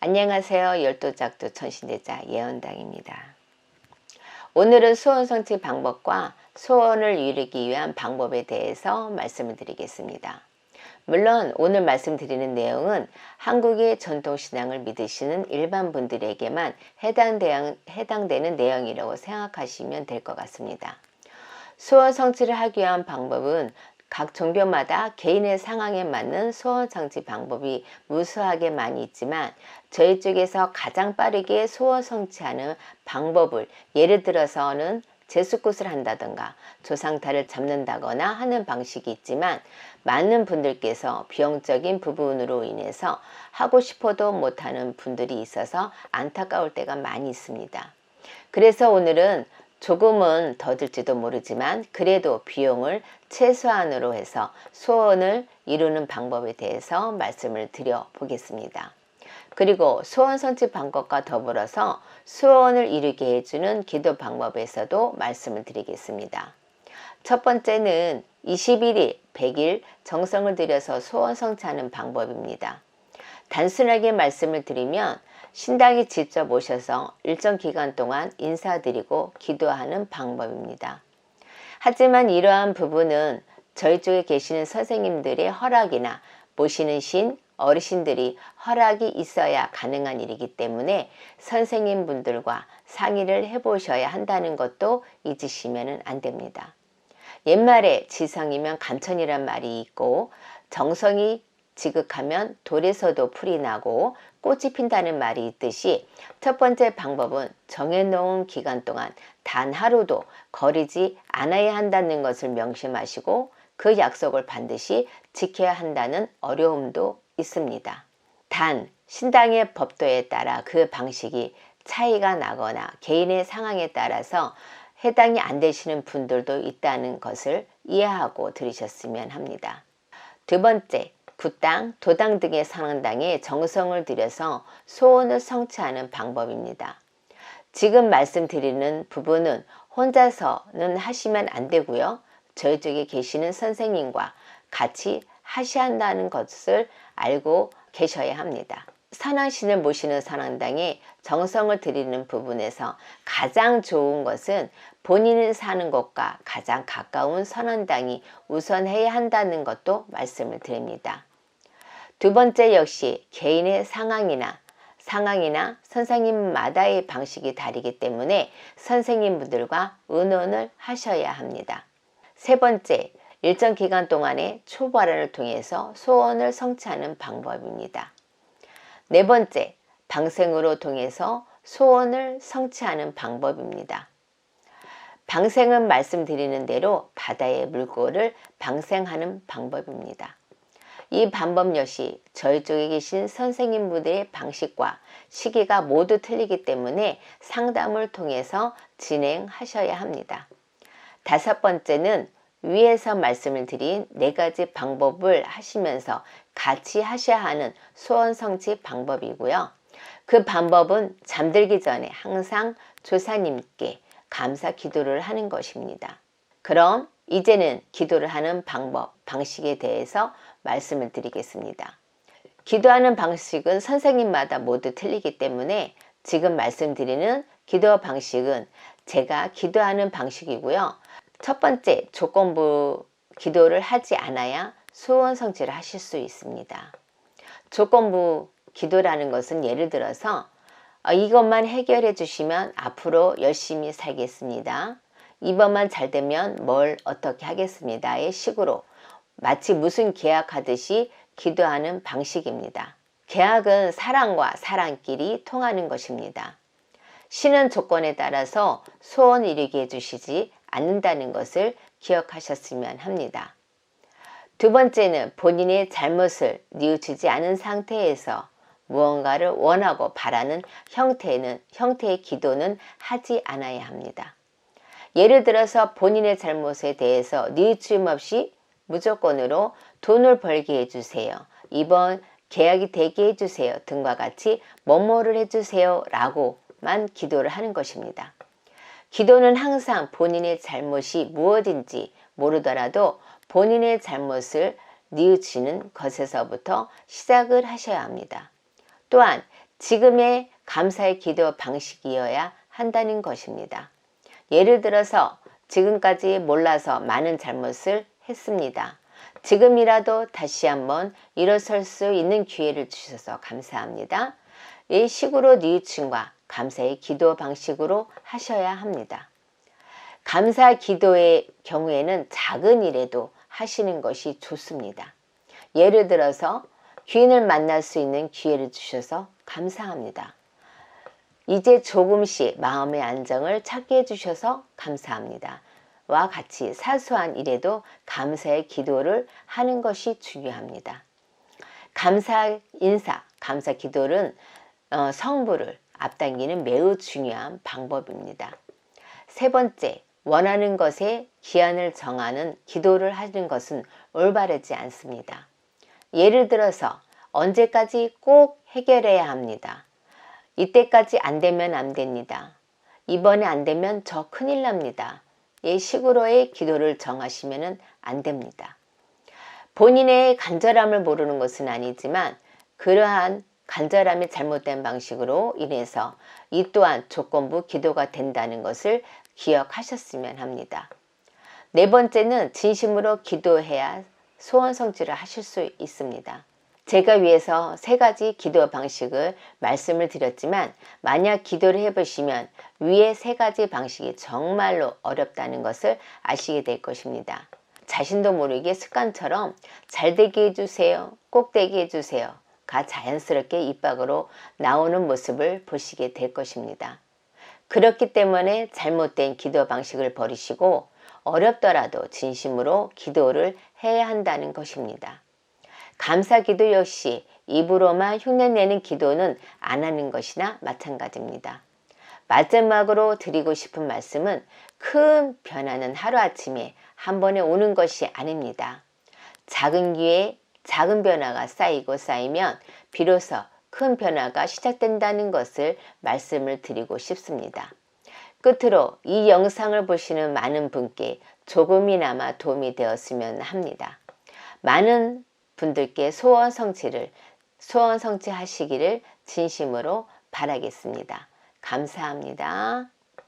안녕하세요. 열도작도 천신대자 예언당입니다. 오늘은 소원 성취 방법과 소원을 이루기 위한 방법에 대해서 말씀을 드리겠습니다. 물론 오늘 말씀드리는 내용은 한국의 전통신앙을 믿으시는 일반 분들에게만 해당되는 내용이라고 생각하시면 될 것 같습니다. 소원 성취를 하기 위한 방법은 각 종교마다 개인의 상황에 맞는 소원 성취 방법이 무수하게 많이 있지만 저희 쪽에서 가장 빠르게 소원 성취하는 방법을 예를 들어서는 제수굿을 한다든가 조상탈을 잡는다거나 하는 방식이 있지만 많은 분들께서 비용적인 부분으로 인해서 하고 싶어도 못하는 분들이 있어서 안타까울 때가 많이 있습니다. 그래서 오늘은 조금은 더 들지도 모르지만 그래도 비용을 최소한으로 해서 소원을 이루는 방법에 대해서 말씀을 드려 보겠습니다. 그리고 소원 성취 방법과 더불어서 소원을 이루게 해주는 기도 방법에서도 말씀을 드리겠습니다. 첫 번째는 21일, 100일 정성을 들여서 소원 성취하는 방법입니다. 단순하게 말씀을 드리면 신당에 직접 오셔서 일정 기간 동안 인사드리고 기도하는 방법입니다. 하지만 이러한 부분은 저희 쪽에 계시는 선생님들의 허락이나 모시는 신, 어르신들이 허락이 있어야 가능한 일이기 때문에 선생님분들과 상의를 해보셔야 한다는 것도 잊으시면 안 됩니다. 옛말에 지성이면 감천이란 말이 있고 정성이 지극하면 돌에서도 풀이 나고 꽃이 핀다는 말이 있듯이 첫 번째 방법은 정해놓은 기간 동안 단 하루도 거리지 않아야 한다는 것을 명심하시고 그 약속을 반드시 지켜야 한다는 어려움도 있습니다. 단 신당의 법도에 따라 그 방식이 차이가 나거나 개인의 상황에 따라서 해당이 안 되시는 분들도 있다는 것을 이해하고 들으셨으면 합니다. 두 번째, 굿당, 도당 등의 상당에 정성을 들여서 소원을 성취하는 방법입니다. 지금 말씀드리는 부분은 혼자서는 하시면 안 되고요. 저희 쪽에 계시는 선생님과 같이 하셔야 한다는 것을 알고 계셔야 합니다. 선왕신을 모시는 선왕당에 정성을 들이는 부분에서 가장 좋은 것은 본인이 사는 곳과 가장 가까운 선왕당이 우선해야 한다는 것도 말씀을 드립니다. 두 번째 역시 개인의 상황이나 선생님마다의 방식이 다르기 때문에 선생님분들과 의논을 하셔야 합니다. 세 번째, 일정 기간 동안의 초발언을 통해서 소원을 성취하는 방법입니다. 네 번째, 방생으로 통해서 소원을 성취하는 방법입니다. 방생은 말씀드리는 대로 바다의 물고를 방생하는 방법입니다. 이 방법 역시 저희 쪽에 계신 선생님분들의 방식과 시기가 모두 틀리기 때문에 상담을 통해서 진행하셔야 합니다. 다섯 번째는 위에서 말씀을 드린 네 가지 방법을 하시면서 같이 하셔야 하는 소원 성취 방법이고요. 그 방법은 잠들기 전에 항상 조사님께 감사 기도를 하는 것입니다. 그럼 이제는 기도를 하는 방식에 대해서 말씀을 드리겠습니다. 기도하는 방식은 선생님마다 모두 틀리기 때문에 지금 말씀드리는 기도 방식은 제가 기도하는 방식이고요. 첫 번째, 조건부 기도를 하지 않아야 소원 성취를 하실 수 있습니다. 조건부 기도라는 것은 예를 들어서 이것만 해결해 주시면 앞으로 열심히 살겠습니다. 이번만 잘 되면 뭘 어떻게 하겠습니다의 식으로 마치 무슨 계약하듯이 기도하는 방식입니다. 계약은 사람과 사람끼리 통하는 것입니다. 신은 조건에 따라서 소원 이루게 해주시지 않는다는 것을 기억하셨으면 합니다. 두 번째는 본인의 잘못을 뉘우치지 않은 상태에서 무언가를 원하고 바라는 형태의 기도는 하지 않아야 합니다. 예를 들어서 본인의 잘못에 대해서 뉘우침 없이 무조건으로 돈을 벌게 해주세요. 이번 계약이 되게 해주세요. 등과 같이 뭐뭐를 해주세요. 라고만 기도를 하는 것입니다. 기도는 항상 본인의 잘못이 무엇인지 모르더라도 본인의 잘못을 뉘우치는 것에서부터 시작을 하셔야 합니다. 또한 지금의 감사의 기도 방식이어야 한다는 것입니다. 예를 들어서 지금까지 몰라서 많은 잘못을 했습니다. 지금이라도 다시 한번 일어설 수 있는 기회를 주셔서 감사합니다. 이 식으로 뉘우침과 감사의 기도 방식으로 하셔야 합니다. 감사 기도의 경우에는 작은 일에도 하시는 것이 좋습니다. 예를 들어서 귀인을 만날 수 있는 기회를 주셔서 감사합니다. 이제 조금씩 마음의 안정을 찾게 해주셔서 감사합니다. 와 같이 사소한 일에도 감사의 기도를 하는 것이 중요합니다. 감사 인사, 감사 기도는 성부를 앞당기는 매우 중요한 방법입니다. 세 번째, 원하는 것에 기한을 정하는 기도를 하는 것은 올바르지 않습니다. 예를 들어서 언제까지 꼭 해결해야 합니다. 이때까지 안 되면 안 됩니다. 이번에 안 되면 저 큰일 납니다. 이 식으로의 기도를 정하시면 안 됩니다. 본인의 간절함을 모르는 것은 아니지만 그러한 간절함이 잘못된 방식으로 인해서 이 또한 조건부 기도가 된다는 것을 기억하셨으면 합니다. 네 번째는 진심으로 기도해야 소원 성취를 하실 수 있습니다. 제가 위에서 세 가지 기도 방식을 말씀을 드렸지만 만약 기도를 해보시면 위에 세 가지 방식이 정말로 어렵다는 것을 아시게 될 것입니다. 자신도 모르게 습관처럼 잘 되게 해주세요, 꼭 되게 해주세요 가 자연스럽게 입 밖으로 나오는 모습을 보시게 될 것입니다. 그렇기 때문에 잘못된 기도 방식을 버리시고 어렵더라도 진심으로 기도를 해야 한다는 것입니다. 감사기도 역시 입으로만 흉내내는 기도는 안 하는 것이나 마찬가지입니다. 마지막으로 드리고 싶은 말씀은 큰 변화는 하루아침에 한 번에 오는 것이 아닙니다. 작은 기회에 작은 변화가 쌓이고 쌓이면 비로소 큰 변화가 시작된다는 것을 말씀을 드리고 싶습니다. 끝으로 이 영상을 보시는 많은 분께 조금이나마 도움이 되었으면 합니다. 많은 분들께 소원 성취하시기를 진심으로 바라겠습니다. 감사합니다.